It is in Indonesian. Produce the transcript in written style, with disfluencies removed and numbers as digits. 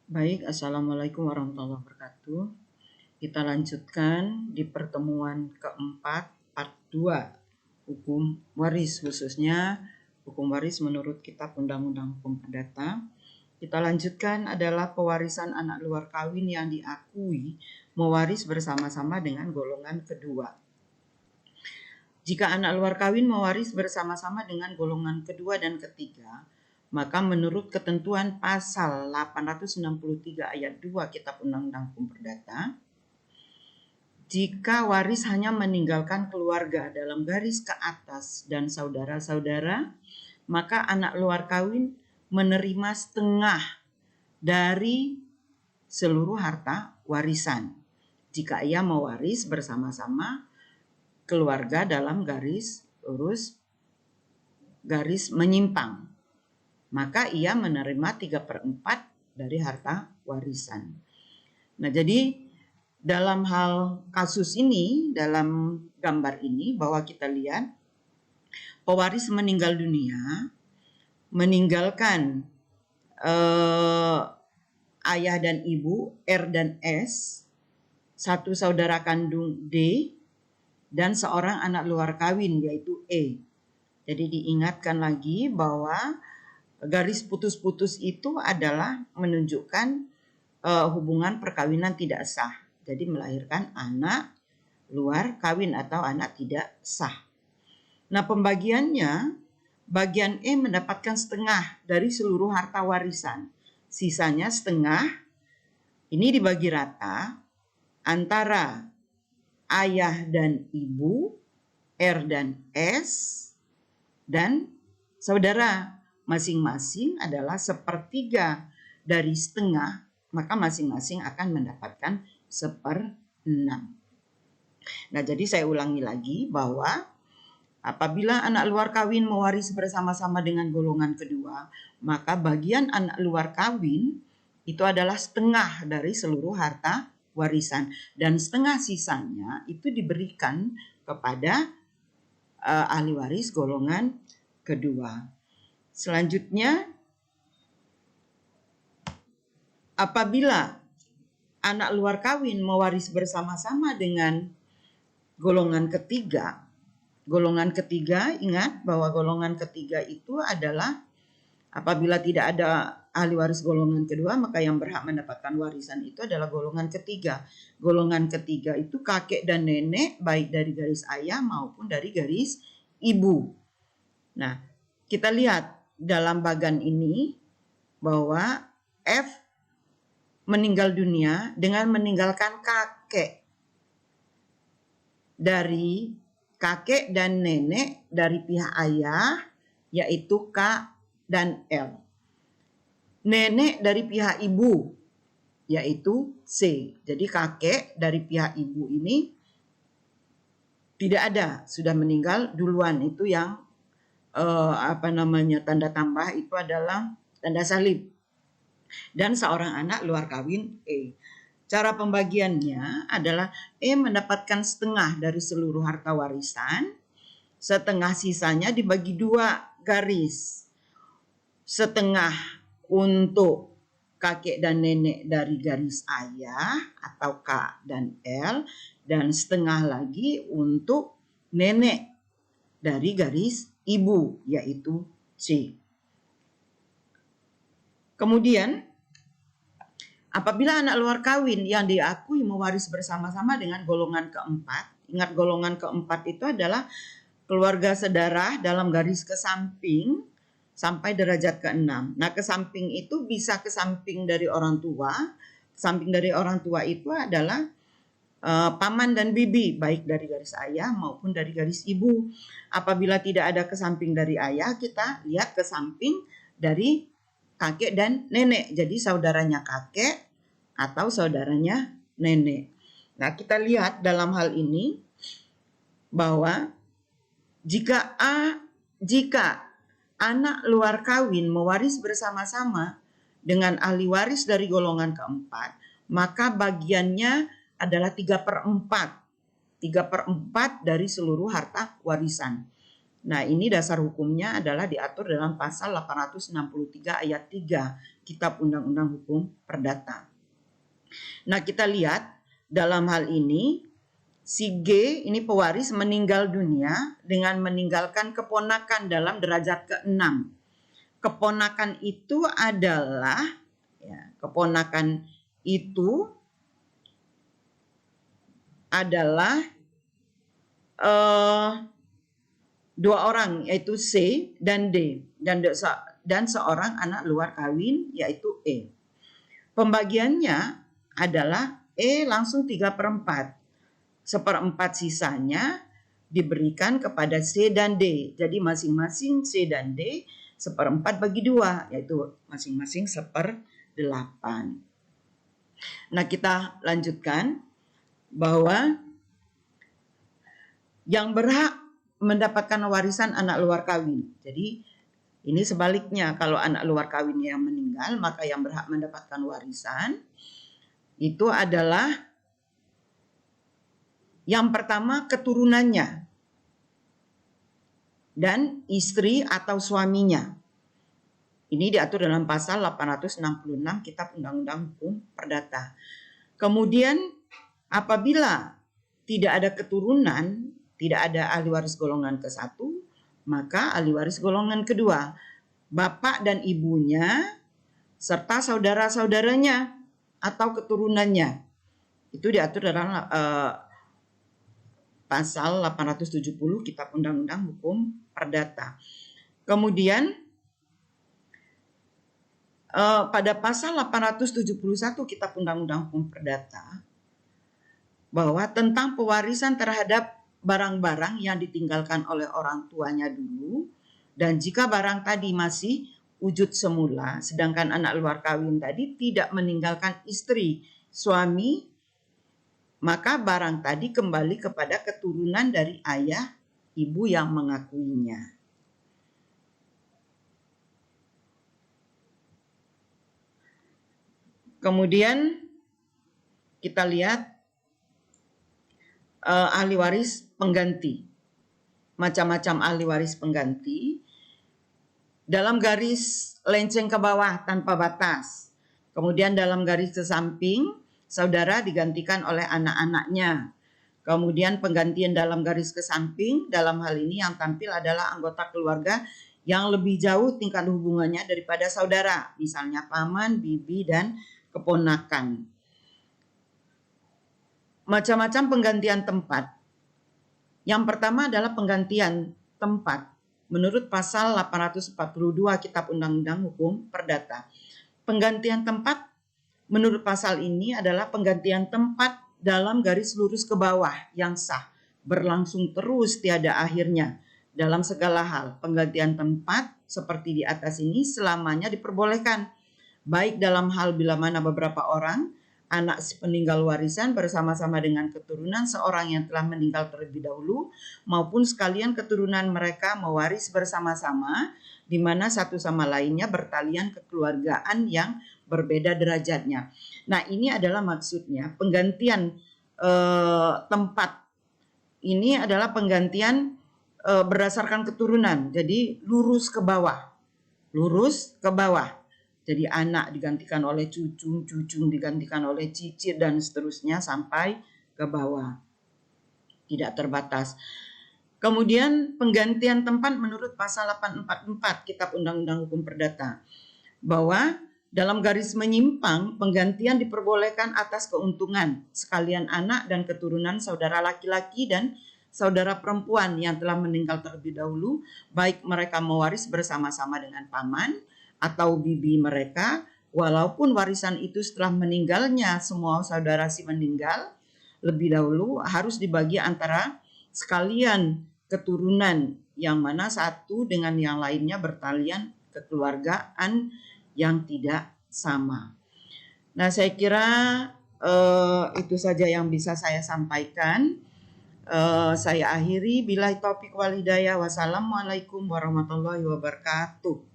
Baik, Assalamualaikum warahmatullahi wabarakatuh. Kita lanjutkan di pertemuan keempat, part 2, hukum waris, khususnya hukum waris menurut Kitab Undang-Undang Hukum Perdata. Kita lanjutkan adalah pewarisan anak luar kawin yang diakui mewaris bersama-sama dengan golongan kedua. Jika anak luar kawin mewaris bersama-sama dengan golongan kedua dan ketiga, maka menurut ketentuan pasal 863 ayat 2 Kitab Undang-Undang Hukum Perdata, jika waris hanya meninggalkan keluarga dalam garis ke atas dan saudara-saudara, maka anak luar kawin menerima setengah dari seluruh harta warisan jika ia mewaris bersama-sama keluarga dalam garis lurus garis menyimpang, maka ia menerima 3/4 dari harta warisan. Nah, jadi dalam hal kasus ini, dalam gambar ini, bahwa kita lihat pewaris meninggal dunia, meninggalkan ayah dan ibu, R dan S, satu saudara kandung D, dan seorang anak luar kawin yaitu E. Jadi diingatkan lagi bahwa garis putus-putus itu adalah menunjukkan hubungan perkawinan tidak sah. Jadi melahirkan anak luar kawin atau anak tidak sah. Nah, pembagiannya, bagian E mendapatkan setengah dari seluruh harta warisan. Sisanya setengah ini dibagi rata antara ayah dan ibu, R dan S, dan saudara. Masing-masing adalah sepertiga dari setengah, maka masing-masing akan mendapatkan 1/6. Nah, jadi saya ulangi lagi bahwa apabila anak luar kawin mewaris bersama-sama dengan golongan kedua, maka bagian anak luar kawin itu adalah setengah dari seluruh harta warisan, dan setengah sisanya itu diberikan kepada ahli waris golongan kedua. Selanjutnya, apabila anak luar kawin mewaris bersama-sama dengan golongan ketiga, ingat bahwa golongan ketiga itu adalah apabila tidak ada ahli waris golongan kedua, maka yang berhak mendapatkan warisan itu adalah golongan ketiga. Golongan ketiga itu kakek dan nenek, baik dari garis ayah maupun dari garis ibu. Nah, kita lihat dalam bagan ini bahwa F meninggal dunia dengan meninggalkan kakek dan nenek dari pihak ayah, yaitu K dan L. Nenek dari pihak ibu, yaitu C. Jadi kakek dari pihak ibu ini tidak ada, sudah meninggal duluan. Itu yang tanda tambah itu adalah tanda salib. Dan seorang anak luar kawin E. Cara pembagiannya adalah E mendapatkan setengah dari seluruh harta warisan, setengah sisanya dibagi 2 garis. Setengah untuk kakek dan nenek dari garis ayah atau K dan L, dan setengah lagi untuk nenek dari garis ibu, yaitu C. Kemudian, apabila anak luar kawin yang diakui mewaris bersama-sama dengan golongan keempat, ingat golongan keempat itu adalah keluarga sedarah dalam garis ke samping sampai derajat ke-6. Nah, ke samping itu bisa ke samping dari orang tua. Samping dari orang tua itu adalah paman dan bibi, baik dari garis ayah maupun dari garis ibu. Apabila tidak ada ke samping dari ayah, kita lihat ke samping dari kakek dan nenek. Jadi saudaranya kakek atau saudaranya nenek. Nah, kita lihat dalam hal ini bahwa jika anak luar kawin mewaris bersama-sama dengan ahli waris dari golongan keempat, maka bagiannya adalah 3/4 dari seluruh harta warisan. Nah, ini dasar hukumnya adalah diatur dalam pasal 863 ayat 3 Kitab Undang-Undang Hukum Perdata. Nah, kita lihat dalam hal ini si G ini pewaris meninggal dunia dengan meninggalkan keponakan dalam derajat ke-6. Keponakan itu adalah dua orang, yaitu C dan D, dan seorang anak luar kawin, yaitu E. Pembagiannya adalah E langsung 3/4. 1/4 sisanya diberikan kepada C dan D. Jadi masing-masing C dan D 1/4 bagi 2, yaitu masing-masing 1/8. Nah, kita lanjutkan bahwa yang berhak mendapatkan warisan anak luar kawin. Jadi ini sebaliknya, kalau anak luar kawin yang meninggal, maka yang berhak mendapatkan warisan itu adalah yang pertama keturunannya dan istri atau suaminya. Ini diatur dalam pasal 866 Kitab Undang-Undang Hukum Perdata. Kemudian apabila tidak ada keturunan, tidak ada ahli waris golongan ke-1, maka ahli waris golongan kedua, bapak dan ibunya, serta saudara-saudaranya atau keturunannya. Itu diatur dalam pasal 870 Kitab Undang-Undang Hukum Perdata. Kemudian pada pasal 871 Kitab Undang-Undang Hukum Perdata, bahwa tentang pewarisan terhadap barang-barang yang ditinggalkan oleh orang tuanya dulu, dan jika barang tadi masih wujud semula, sedangkan anak luar kawin tadi tidak meninggalkan istri, suami, maka barang tadi kembali kepada keturunan dari ayah, ibu yang mengakuinya. Kemudian kita lihat ahli waris pengganti. Macam-macam ahli waris pengganti. Dalam garis lenceng ke bawah tanpa batas. Kemudian dalam garis ke samping, saudara digantikan oleh anak-anaknya. Kemudian penggantian dalam garis ke samping, dalam hal ini yang tampil adalah anggota keluarga yang lebih jauh tingkat hubungannya daripada saudara. Misalnya paman, bibi, dan keponakan. Macam-macam penggantian tempat. Yang pertama adalah penggantian tempat menurut pasal 842 Kitab Undang-Undang Hukum Perdata. Penggantian tempat menurut pasal ini adalah penggantian tempat dalam garis lurus ke bawah yang sah, berlangsung terus tiada akhirnya. Dalam segala hal, penggantian tempat seperti di atas ini selamanya diperbolehkan, baik dalam hal bila mana beberapa orang anak si peninggal warisan bersama-sama dengan keturunan seorang yang telah meninggal terlebih dahulu, maupun sekalian keturunan mereka mewaris bersama-sama, di mana satu sama lainnya bertalian kekeluargaan yang berbeda derajatnya. Nah, ini adalah maksudnya penggantian tempat ini adalah penggantian berdasarkan keturunan. Jadi lurus ke bawah. Jadi anak digantikan oleh cucu digantikan oleh cicit, dan seterusnya sampai ke bawah. Tidak terbatas. Kemudian penggantian tempat menurut pasal 844 Kitab Undang-Undang Hukum Perdata. Bahwa dalam garis menyimpang, penggantian diperbolehkan atas keuntungan sekalian anak dan keturunan saudara laki-laki dan saudara perempuan yang telah meninggal terlebih dahulu, baik mereka mewaris bersama-sama dengan paman atau bibi mereka, walaupun warisan itu setelah meninggalnya semua saudara si meninggal lebih dahulu, harus dibagi antara sekalian keturunan yang mana satu dengan yang lainnya bertalian kekeluargaan yang tidak sama. Nah, saya kira itu saja yang bisa saya sampaikan. Saya akhiri, billahi taufiq wal hidayah. Wassalamualaikum warahmatullahi wabarakatuh.